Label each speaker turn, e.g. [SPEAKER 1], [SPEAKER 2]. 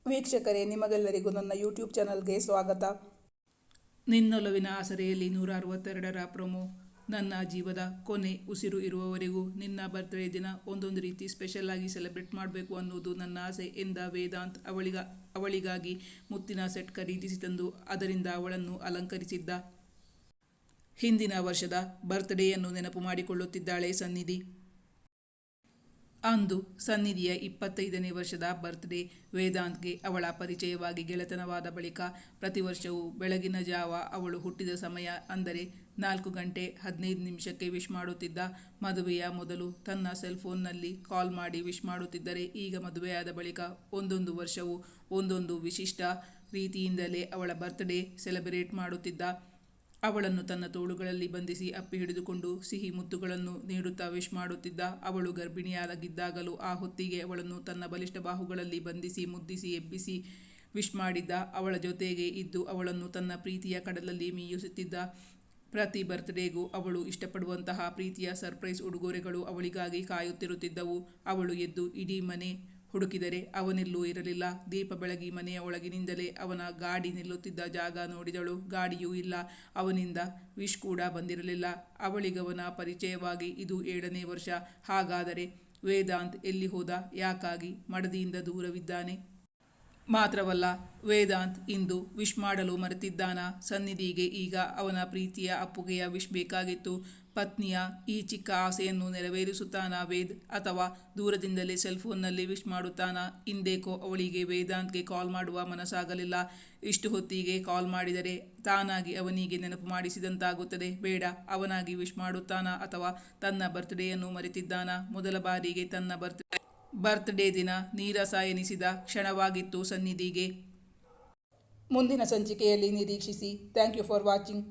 [SPEAKER 1] ವೀಕ್ಷಕರೇ, ನಿಮಗೆಲ್ಲರಿಗೂ ನನ್ನ ಯೂಟ್ಯೂಬ್ ಚಾನಲ್ಗೆ ಸ್ವಾಗತ.
[SPEAKER 2] ನಿನ್ನೊಲವಿನ ಆಸರೆಯಲ್ಲಿ 162ರ ಪ್ರೊಮೋ. ನನ್ನ ಜೀವದ ಕೊನೆ ಉಸಿರು ಇರುವವರೆಗೂ ನಿನ್ನ ಬರ್ತ್ಡೇ ದಿನ ಒಂದೊಂದು ರೀತಿ ಸ್ಪೆಷಲ್ ಆಗಿ ಸೆಲೆಬ್ರೇಟ್ ಮಾಡಬೇಕು ಅನ್ನೋದು ನನ್ನ ಆಸೆ ಎಂದ ವೇದಾಂತ್ ಅವಳಿಗಾಗಿ ಮುತ್ತಿನ ಸೆಟ್ ಖರೀದಿಸಿ ತಂದು ಅದರಿಂದ ಅವಳನ್ನು ಅಲಂಕರಿಸಿದ್ದ. ಹಿಂದಿನ ವರ್ಷದ ಬರ್ತ್ಡೇಯನ್ನು ನೆನಪು ಮಾಡಿಕೊಳ್ಳುತ್ತಿದ್ದಾಳೆ ಸನ್ನಿಧಿ. ಅಂದು ಸನ್ನಿಧಿಯ 25ನೇ ವರ್ಷದ ಬರ್ತ್ಡೇ. ವೇದಾಂತ್ಗೆ ಅವಳ ಪರಿಚಯವಾಗಿ ಗೆಳೆತನವಾದ ಬಳಿಕ ಪ್ರತಿ ವರ್ಷವೂ ಬೆಳಗಿನ ಜಾವ ಅವಳು ಹುಟ್ಟಿದ ಸಮಯ ಅಂದರೆ 4:15 ವಿಶ್ ಮಾಡುತ್ತಿದ್ದ. ಮದುವೆಯ ಮೊದಲು ತನ್ನ ಸೆಲ್ಫೋನ್ನಲ್ಲಿ ಕಾಲ್ ಮಾಡಿ ವಿಶ್ ಮಾಡುತ್ತಿದ್ದರೆ, ಈಗ ಮದುವೆಯಾದ ಬಳಿಕ ಒಂದೊಂದು ವರ್ಷವೂ ಒಂದೊಂದು ವಿಶಿಷ್ಟ ರೀತಿಯಿಂದಲೇ ಅವಳ ಬರ್ತ್ಡೇ ಸೆಲೆಬ್ರೇಟ್ ಮಾಡುತ್ತಿದ್ದ. ಅವಳನ್ನು ತನ್ನ ತೋಳುಗಳಲ್ಲಿ ಬಂಧಿಸಿ ಅಪ್ಪಿ ಹಿಡಿದುಕೊಂಡು ಸಿಹಿ ಮುತ್ತುಗಳನ್ನು ನೀಡುತ್ತಾ ವಿಶ್ ಮಾಡುತ್ತಿದ್ದ. ಅವಳು ಗರ್ಭಿಣಿಯಾಗಿದ್ದಾಗಲೂ ಆ ಹೊತ್ತಿಗೆ ಅವಳನ್ನು ತನ್ನ ಬಲಿಷ್ಠ ಬಾಹುಗಳಲ್ಲಿ ಬಂಧಿಸಿ ಮುದ್ದಿಸಿ ಎಬ್ಬಿಸಿ ವಿಶ್ ಮಾಡಿದ್ದ. ಅವಳ ಜೊತೆಗೆ ಇದ್ದು ಅವಳನ್ನು ತನ್ನ ಪ್ರೀತಿಯ ಕಡಲಲ್ಲಿ ಮೀಯಿಸುತ್ತಿದ್ದ. ಪ್ರತಿ ಬರ್ತ್ಡೇಗೂ ಅವಳು ಇಷ್ಟಪಡುವಂತಹ ಪ್ರೀತಿಯ ಸರ್ಪ್ರೈಸ್ ಉಡುಗೊರೆಗಳು ಅವಳಿಗಾಗಿ ಕಾಯುತ್ತಿರುತ್ತಿದ್ದವು. ಅವಳು ಎದ್ದು ಇಡೀ ಮನೆ ಹುಡುಕಿದರೆ ಅವನೆಲ್ಲೂ ಇರಲಿಲ್ಲ. ದೀಪ ಬೆಳಗಿ ಮನೆಯ ಒಳಗಿನಿಂದಲೇ ಅವನ ಗಾಡಿ ನಿಲ್ಲುತ್ತಿದ್ದ ಜಾಗ ನೋಡಿದಳು. ಗಾಡಿಯೂ ಇಲ್ಲ. ಅವನಿಂದ ವಿಶ್ ಕೂಡ ಬಂದಿರಲಿಲ್ಲ. ಅವಳಿಗವನ ಪರಿಚಯವಾಗಿ ಇದು 7ನೇ ವರ್ಷ. ಹಾಗಾದರೆ ವೇದಾಂತ್ ಎಲ್ಲಿ ಹೋದ? ಯಾಕಾಗಿ ಮಡದಿಯಿಂದ ದೂರವಿದ್ದಾನೆ? ಮಾತ್ರವಲ್ಲ, ವೇದಾಂತ್ ಇಂದು ವಿಶ್ ಮಾಡಲು ಮರೆತಿದ್ದಾನ? ಸನ್ನಿಧಿಗೆ ಈಗ ಅವನ ಪ್ರೀತಿಯ ಅಪ್ಪುಗೆಯ ವಿಶ್ ಬೇಕಾಗಿತ್ತು. ಪತ್ನಿಯ ಈ ಚಿಕ್ಕ ಆಸೆಯನ್ನು ನೆರವೇರಿಸುತ್ತಾನಾ ವೇದ್? ಅಥವಾ ದೂರದಿಂದಲೇ ಸೆಲ್ಫೋನ್ನಲ್ಲಿ ವಿಶ್ ಮಾಡುತ್ತಾನಾ? ಇಂದೇಕೋ ಅವಳಿಗೆ ವೇದಾಂತ್ಗೆ ಕಾಲ್ ಮಾಡುವ ಮನಸ್ಸಾಗಲಿಲ್ಲ. ಇಷ್ಟು ಹೊತ್ತಿಗೆ ಕಾಲ್ ಮಾಡಿದರೆ ತಾನಾಗಿ ಅವನಿಗೆ ನೆನಪು ಮಾಡಿಸಿದಂತಾಗುತ್ತದೆ. ಬೇಡ, ಅವನಾಗಿ ವಿಶ್ ಮಾಡುತ್ತಾನಾ ಅಥವಾ ತನ್ನ ಬರ್ತ್ಡೇಯನ್ನು ಮರೆತಿದ್ದಾನ? ಮೊದಲ ಬಾರಿಗೆ ತನ್ನ ಬರ್ತ್ಡೇ ದಿನ ನೀರಸ ಎನಿಸಿದ ಕ್ಷಣವಾಗಿತ್ತು ಸನ್ನಿಧಿಗೆ.
[SPEAKER 1] ಮುಂದಿನ ಸಂಚಿಕೆಯಲ್ಲಿ ನಿರೀಕ್ಷಿಸಿ. Thank you for watching.